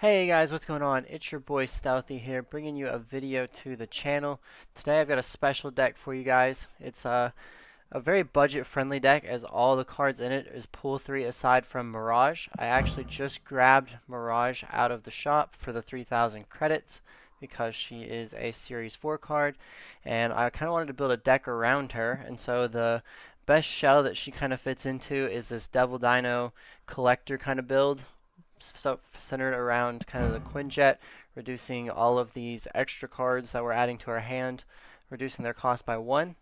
Hey guys, what's going on? It's your boy Stealthy here, bringing you a video to the channel. Today I've got a special deck for you guys. It's a very budget-friendly deck as all the cards in it is pool 3 aside from Mirage. I actually just grabbed Mirage out of the shop for the 3,000 credits because she is a Series 4 card, and I kind of wanted to build a deck around her, and so the best shell that she kind of fits into is this Devil Dino collector kind of build, so centered around kind of the Quinjet, reducing all of these extra cards that we're adding to our hand, reducing their cost by 1.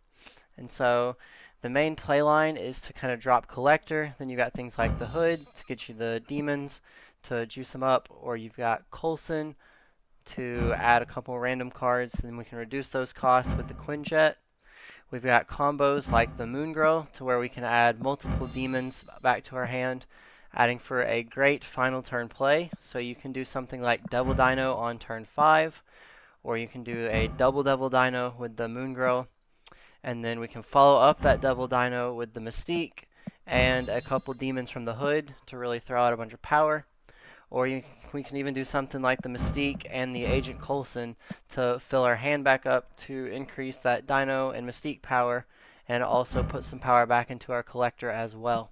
And so the main play line is to kind of drop collector. Then you got things like the hood to get you the demons to juice them up, or you've got Coulson to add a couple random cards. Then we can reduce those costs with the Quinjet. We've got combos like the Moon Girl to where we can add multiple demons back to our hand, adding for a great final turn play. So you can do something like Devil Dino on turn 5, or you can do a double Devil Dino with the Moon Girl, and then we can follow up that Devil Dino with the Mystique and a couple demons from the hood to really throw out a bunch of power. Or we can even do something like the Mystique and the Agent Coulson to fill our hand back up to increase that Dino and Mystique power, and also put some power back into our collector as well.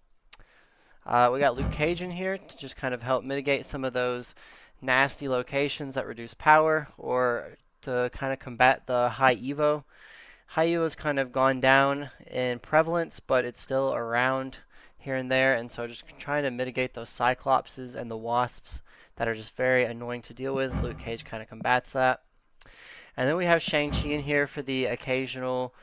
We got Luke Cage in here to just kind of help mitigate some of those nasty locations that reduce power, or to kind of combat the high Evo. High Evo has kind of gone down in prevalence, but it's still around here and there, and so just trying to mitigate those Cyclopses and the Wasps that are just very annoying to deal with. Luke Cage kind of combats that. And then we have Shang-Chi in here for the occasional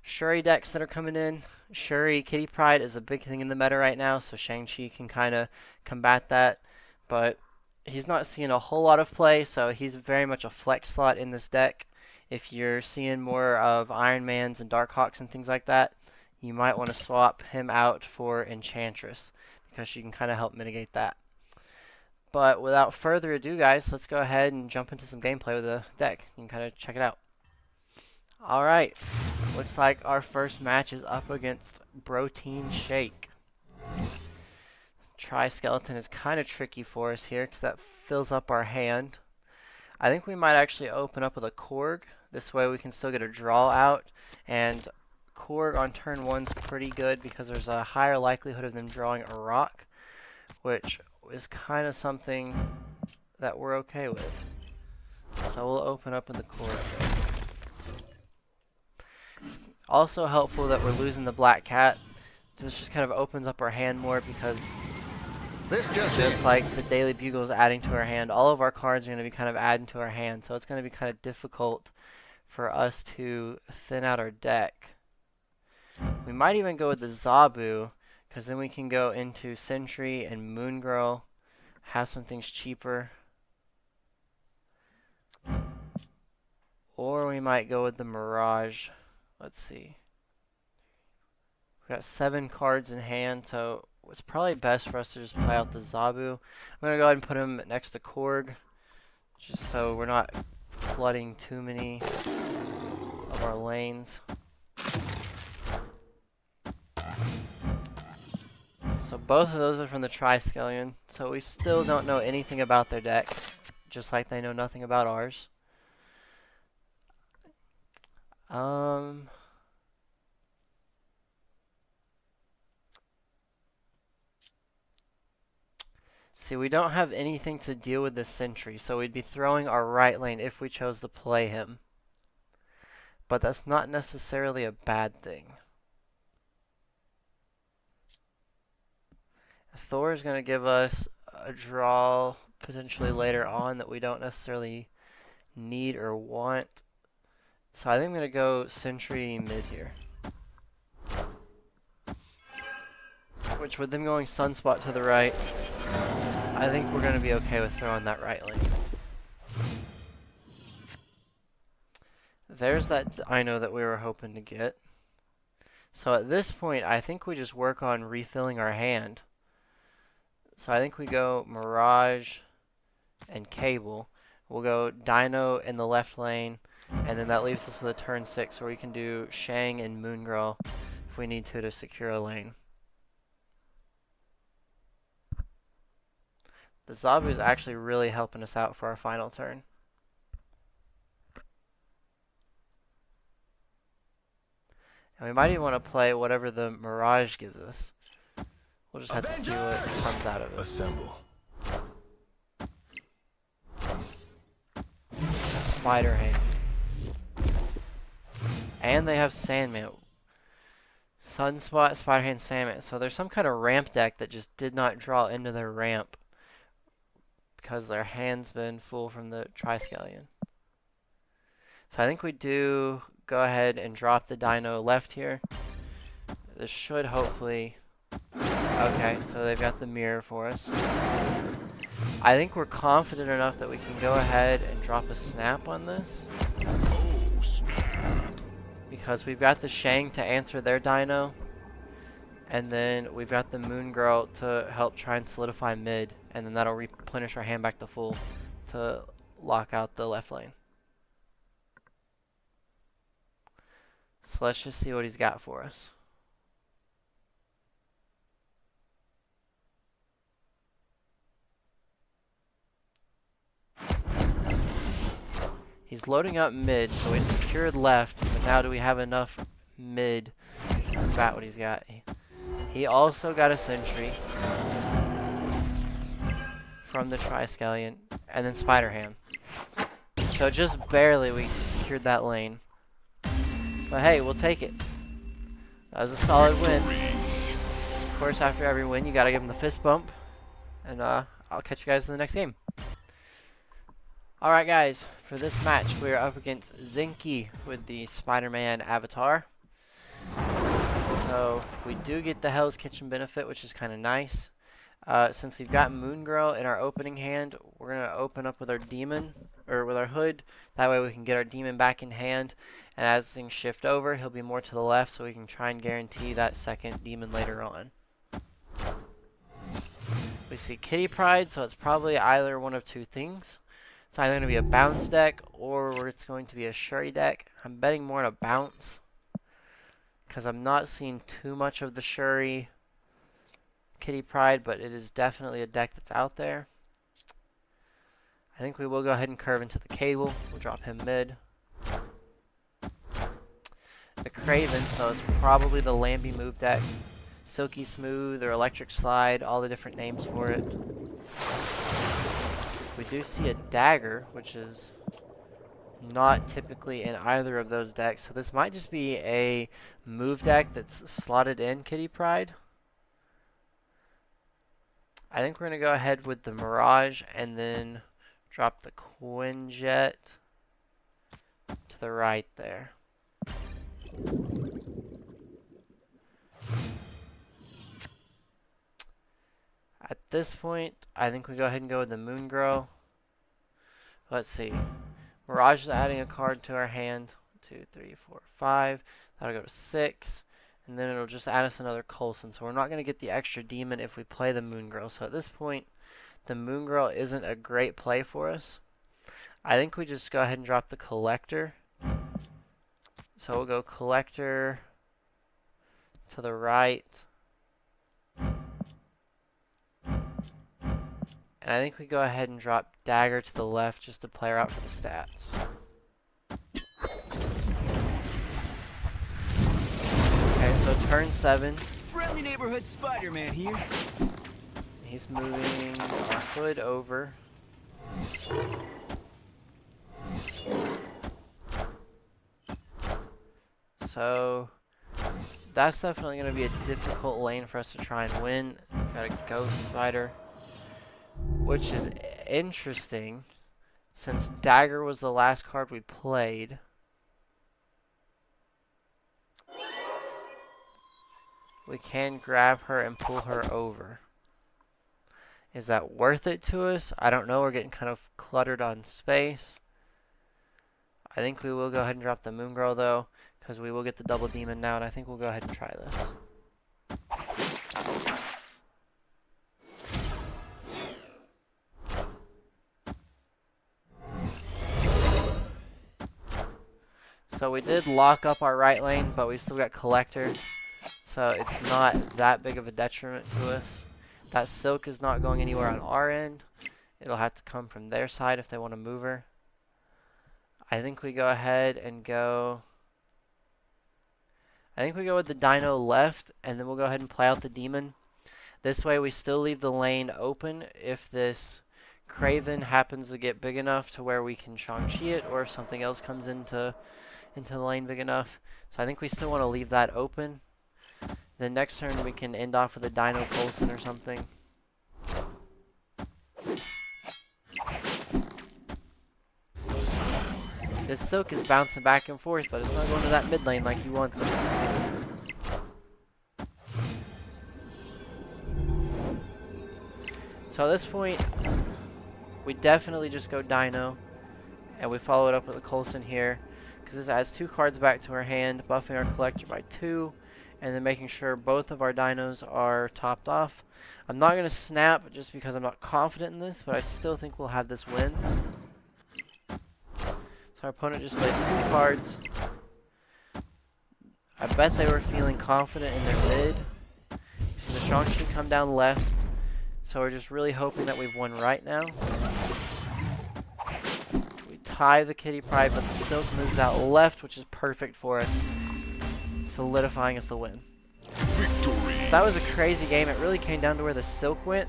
Shuri decks that are coming in. Shuri Kitty Pryde is a big thing in the meta right now, so Shang-Chi can kind of combat that, but he's not seeing a whole lot of play, so he's very much a flex slot in this deck. If you're seeing more of Iron Mans and Darkhawks and things like that, you might want to swap him out for Enchantress, because she can kind of help mitigate that. But without further ado, guys, let's go ahead and jump into some gameplay with the deck. You can kind of check it out. Alright, looks like our first match is up against Protein Shake. Tri-Skeleton is kind of tricky for us here because that fills up our hand. I think we might actually open up with a Korg. This way we can still get a draw out, and Korg on turn 1 is pretty good because there's a higher likelihood of them drawing a rock, which is kind of something that we're okay with. So we'll open up with the Korg. It's also helpful that we're losing the Black Cat. This just kind of opens up our hand more, because just like the Daily Bugle is adding to our hand, all of our cards are going to be kind of adding to our hand, so it's going to be kind of difficult for us to thin out our deck. We might even go with the Zabu, because then we can go into Sentry and Moon Girl, have some things cheaper. Or we might go with the Mirage. Let's see. We got 7 cards in hand, so it's probably best for us to just play out the Zabu. I'm going to go ahead and put him next to Korg, just so we're not flooding too many of our lanes. So both of those are from the Tri-Skeleton, so we still don't know anything about their deck, just like they know nothing about ours. See, we don't have anything to deal with the Sentry, so we'd be throwing our right lane if we chose to play him. But that's not necessarily a bad thing. Thor is going to give us a draw potentially later on that we don't necessarily need or want. So I think I'm going to go Sentry mid here. Which, with them going Sunspot to the right, I think we're going to be okay with throwing that right lane. There's that Dino that we were hoping to get. So at this point, I think we just work on refilling our hand. So I think we go Mirage and Cable. We'll go Dino in the left lane, and then that leaves us with a turn 6 where we can do Shang and Moon Girl if we need to secure a lane. The Zabu is actually really helping us out for our final turn. And we might even want to play whatever the Mirage gives us. We'll just have to see what comes out of it. Assemble. A Spider Hand. And they have Sandman. Sunspot, Spider Hand, Sandman. So there's some kind of ramp deck that just did not draw into their ramp because their hand's been full from the Triskelion. So I think we do go ahead and drop the Dino left here. This should hopefully... Okay, so they've got the mirror for us. I think we're confident enough that we can go ahead and drop a snap on this. Oh, snap. Because we've got the Shang to answer their Dino. And then we've got the Moon Girl to help try and solidify mid. And then that'll replenish our hand back to full to lock out the left lane. So let's just see what he's got for us. He's loading up mid, so we secured left, but now do we have enough mid to combat what he's got? He also got a Sentry from the Triskelion, and then Spider Ham. So just barely we secured that lane. But hey, we'll take it. That was a solid win. Of course, after every win, you gotta give him the fist bump. And I'll catch you guys in the next game. Alright guys, for this match we are up against Zinky with the Spider-Man avatar. So we do get the Hell's Kitchen benefit, which is kind of nice. Since we've got Moon Girl in our opening hand, we're going to open up with our Demon, or with our Hood. That way we can get our Demon back in hand. And as things shift over, he'll be more to the left so we can try and guarantee that second Demon later on. We see Kitty Pryde, so it's probably either one of two things. It's either going to be a bounce deck or it's going to be a Shuri deck. I'm betting more on a bounce because I'm not seeing too much of the Shuri Kitty Pryde, but it is definitely a deck that's out there. I think we will go ahead and curve into the Cable. We'll drop him mid. The Craven, so it's probably the Lambie move deck. Silky Smooth or Electric Slide, all the different names for it. We do see a Dagger, which is not typically in either of those decks. So this might just be a move deck that's slotted in Kitty Pryde. I think we're going to go ahead with the Mirage and then drop the Quinjet to the right there. At this point, I think we go ahead and go with the Moon Girl. Let's see. Mirage is adding a card to our hand. 2, 3, 4, 5. That'll go to 6. And then it'll just add us another Coulson. So we're not going to get the extra Demon if we play the Moon Girl. So at this point, the Moon Girl isn't a great play for us. I think we just go ahead and drop the Collector. So we'll go Collector to the right. And I think we go ahead and drop Dagger to the left just to play her out for the stats. Okay, so turn 7. Friendly neighborhood Spider-Man here. He's moving our Hood over. So that's definitely going to be a difficult lane for us to try and win. Got a Ghost Spider, which is interesting since Dagger was the last card we played. We can grab her and pull her over. Is that worth it to us? I don't know. We're getting kind of cluttered on space. I think we will go ahead and drop the Moon Girl though, because we will get the double Demon now, and I think we'll go ahead and try this. So we did lock up our right lane, but we still got Collector. So it's not that big of a detriment to us. That Silk is not going anywhere on our end. It'll have to come from their side if they want to move her. I think we go ahead and go... I think we go with the Dino left, and then we'll go ahead and play out the Demon. This way we still leave the lane open if this Craven happens to get big enough to where we can Shang-Chi it, or if something else comes into the lane big enough. So I think we still want to leave that open. Then next turn we can end off with a Dino Coulson or something. This Silk is bouncing back and forth, but it's not going to that mid lane like he wants it. So at this point, we definitely just go Dino, and we follow it up with a Coulson here, because this adds 2 cards back to our hand, buffing our collector by 2, and then making sure both of our Dinos are topped off. I'm not going to snap just because I'm not confident in this, but I still think we'll have this win. So our opponent just plays 2 cards. I bet they were feeling confident in their mid. You see the Shang-Chi come down left. So we're just really hoping that we've won right now. We tie the Kitty Pryde, but the Silk moves out left, which is perfect for us, solidifying us the win. Victory. So that was a crazy game. It really came down to where the Silk went.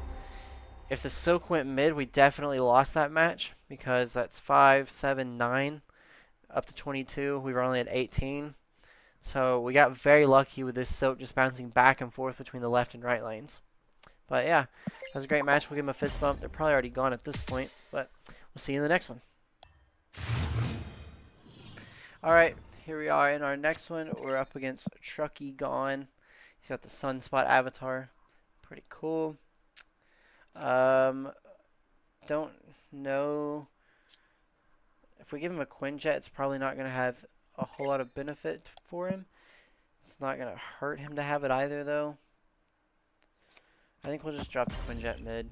If the Silk went mid, we definitely lost that match, because that's 5, 7, 9, up to 22. We were only at 18. So we got very lucky with this Silk just bouncing back and forth between the left and right lanes. But yeah, that was a great match. We'll give them a fist bump. They're probably already gone at this point, but we'll see you in the next one. Alright, here we are in our next one. We're up against Trucky Gone. He's got the Sunspot avatar. Pretty cool. Don't know. If we give him a Quinjet, it's probably not going to have a whole lot of benefit for him. It's not going to hurt him to have it either, though. I think we'll just drop the Quinjet mid.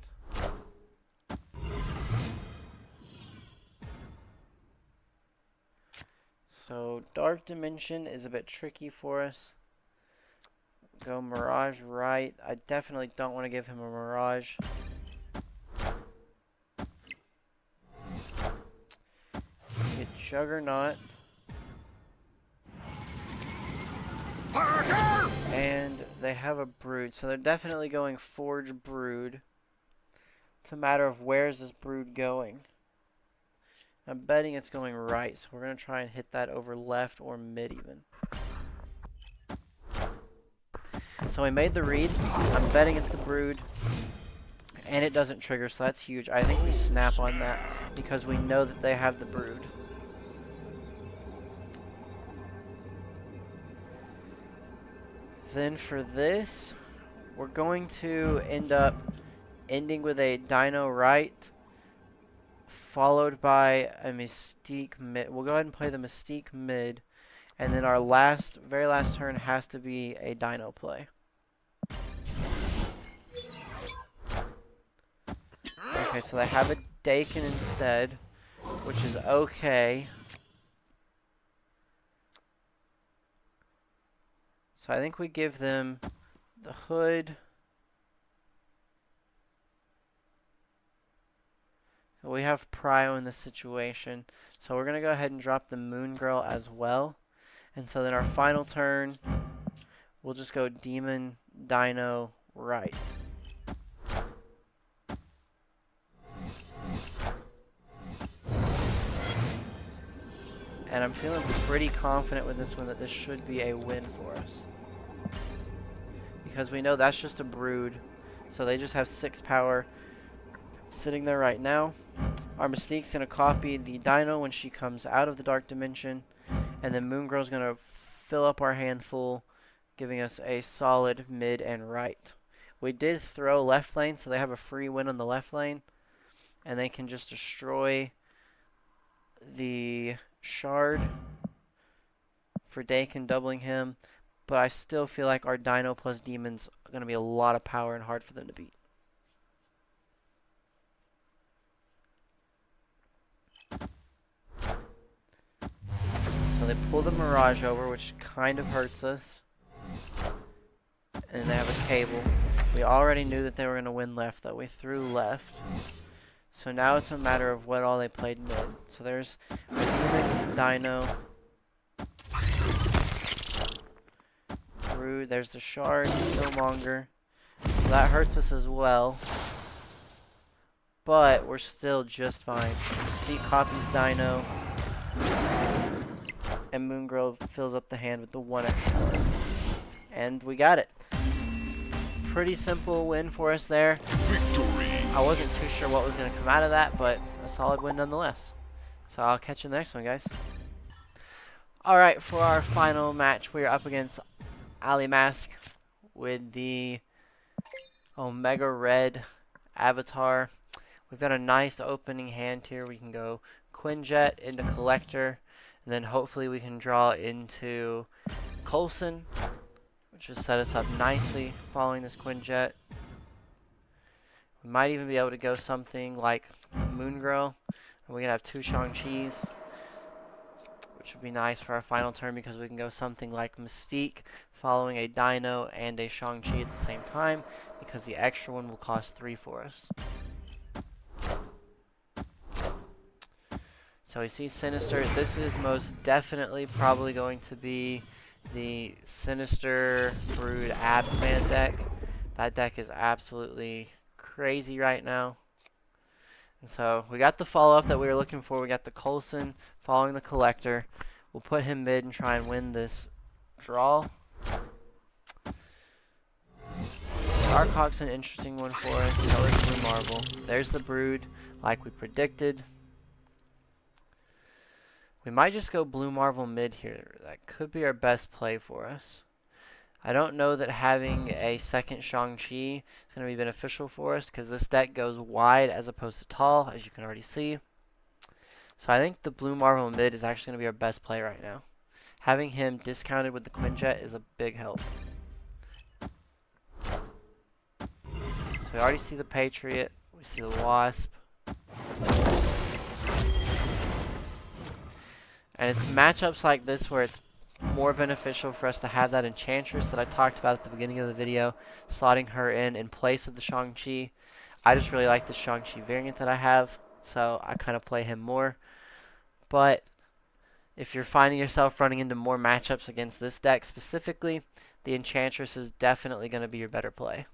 So Dark Dimension is a bit tricky for us. Go Mirage right. I definitely don't want to give him a Mirage. See a Juggernaut. And they have a Brood, so they're definitely going Forge Brood. It's a matter of where's this Brood going. I'm betting it's going right, so we're going to try and hit that over left or mid even. So we made the read. I'm betting it's the Brood. And it doesn't trigger, so that's huge. I think we snap on that because we know that they have the Brood. Then for this, we're going to end up ending with a Dino right, followed by a Mystique mid. We'll go ahead and play the Mystique mid, and then our very last turn has to be a Dino play. Okay, so they have a Dakin instead, which is okay. So I think we give them the Hood. We have Prio in this situation. So we're going to go ahead and drop the Moon Girl as well. And so then our final turn, we'll just go Demon, Dino, right. And I'm feeling pretty confident with this one that this should be a win for us. Because we know that's just a Brood. So they just have 6 power sitting there right now. Our Mystique's going to copy the Dino when she comes out of the Dark Dimension. And then Moon Girl's going to fill up our hand full, giving us a solid mid and right. We did throw left lane, so they have a free win on the left lane. And they can just destroy the Shard for Dakin, doubling him. But I still feel like our Dino plus Demon's going to be a lot of power and hard for them to beat. So they pull the Mirage over, which kind of hurts us. And they have a Cable. We already knew that they were going to win left, though. We threw left. So now it's a matter of what all they played mid. So there's Demon, Dino, Brood, there's the Shard, Killmonger. So that hurts us as well. But we're still just fine. See, copies Dino. And Moongirl fills up the hand with the 1 extra card. And we got it. Pretty simple win for us there. Victory. I wasn't too sure what was going to come out of that, but a solid win nonetheless. So I'll catch you in the next one, guys. Alright, for our final match, we're up against Ali Mask with the Omega Red Avatar. We've got a nice opening hand here. We can go Quinjet into Collector, and then hopefully we can draw into Coulson, which will set us up nicely following this Quinjet. We might even be able to go something like Moongirl, and we can have 2 Shang-Chis, which would be nice for our final turn because we can go something like Mystique following a Dino and a Shang-Chi at the same time, because the extra one will cost 3 for us. So we see Sinister. This is most definitely probably going to be the Sinister Brood Absman deck. That deck is absolutely crazy right now. And so we got the follow-up that we were looking for. We got the Coulson following the Collector. We'll put him mid and try and win this draw. Darkhawk's an interesting one for us. So is Blue Marvel. There's the Brood, like we predicted. We might just go Blue Marvel mid here. That could be our best play for us. I don't know that having a second Shang-Chi is going to be beneficial for us, because this deck goes wide as opposed to tall, as you can already see. So I think the Blue Marvel mid is actually going to be our best play right now. Having him discounted with the Quinjet is a big help. So we already see the Patriot. We see the Wasp. And it's matchups like this where it's more beneficial for us to have that Enchantress that I talked about at the beginning of the video, slotting her in place of the Shang-Chi. I just really like the Shang-Chi variant that I have, so I kind of play him more. But if you're finding yourself running into more matchups against this deck specifically, the Enchantress is definitely going to be your better play.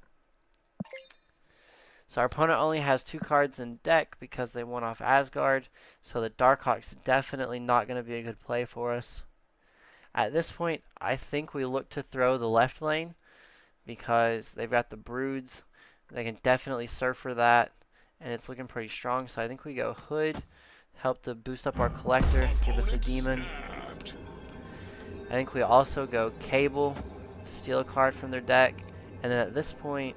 So our opponent only has 2 cards in deck because they won off Asgard, so the Darkhawk's definitely not going to be a good play for us. At this point, I think we look to throw the left lane because they've got the Broods. They can definitely surf for that, and it's looking pretty strong. So I think we go Hood, help to boost up our Collector, give us a Demon. I think we also go Cable, steal a card from their deck, and then at this point,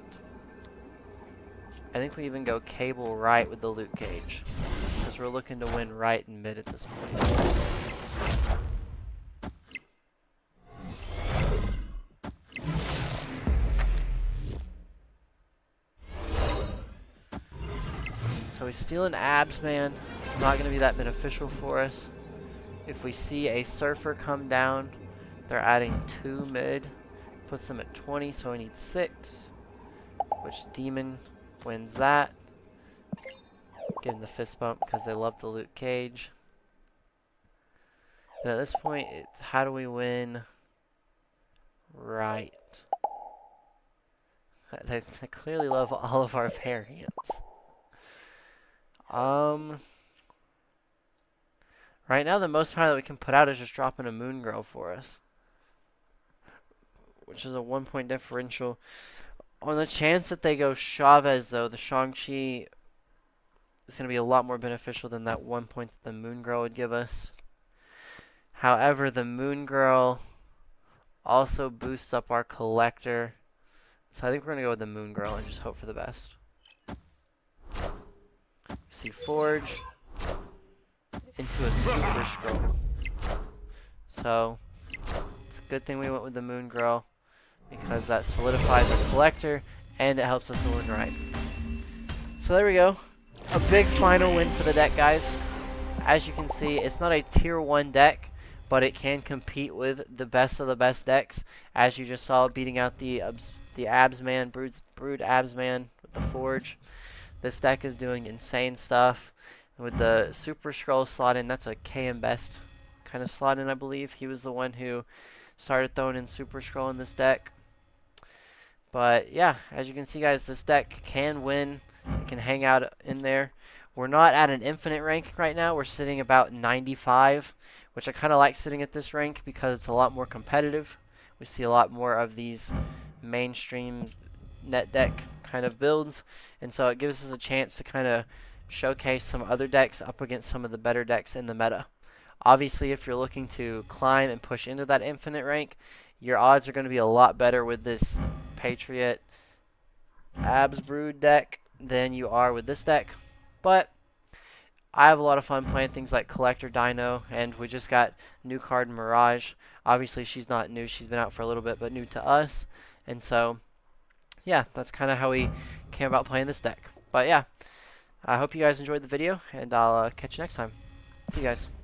I think we even go Cable right with the Luke Cage, because we're looking to win right and mid at this point. So we steal an Absman. It's not going to be that beneficial for us. If we see a Surfer come down, they're adding 2 mid. Puts them at 20, so we need 6. Which Demon wins that. Give him the fist bump because they love the Luke Cage. And at this point, it's how do we win right? They clearly love all of our variants. Right now, the most power that we can put out is just dropping a Moongirl for us, which is a 1-point differential. On the chance that they go Chavez, though, the Shang-Chi is going to be a lot more beneficial than that 1 point that the Moongirl would give us. However, the Moongirl also boosts up our Collector. So I think we're going to go with the Moongirl and just hope for the best. See Forge into a Super Scroll. So it's a good thing we went with the Moongirl, because that solidifies our Collector and it helps us to win right. So there we go. A big final win for the deck, guys. As you can see, it's not a tier 1 deck, but it can compete with the best of the best decks, as you just saw beating out the the Abs Man, Brood Abs Man with the Forge. This deck is doing insane stuff. With the Super Scroll slot in, that's a KM Best kind of slot in, I believe. He was the one who started throwing in Super Scroll in this deck. But yeah, as you can see, guys, this deck can win. It can hang out in there. We're not at an infinite rank right now. We're sitting about 95, which I kind of like sitting at this rank because it's a lot more competitive. We see a lot more of these mainstream net deck kind of builds, and so it gives us a chance to kind of showcase some other decks up against some of the better decks in the meta. Obviously, if you're looking to climb and push into that infinite rank, your odds are going to be a lot better with this Patriot Abs Brood deck than you are with this deck. But I have a lot of fun playing things like Collector Dino, and we just got new card Mirage. Obviously, she's not new. She's been out for a little bit, but new to us. And so, yeah, that's kind of how we came about playing this deck. But yeah, I hope you guys enjoyed the video, and I'll catch you next time. See you guys.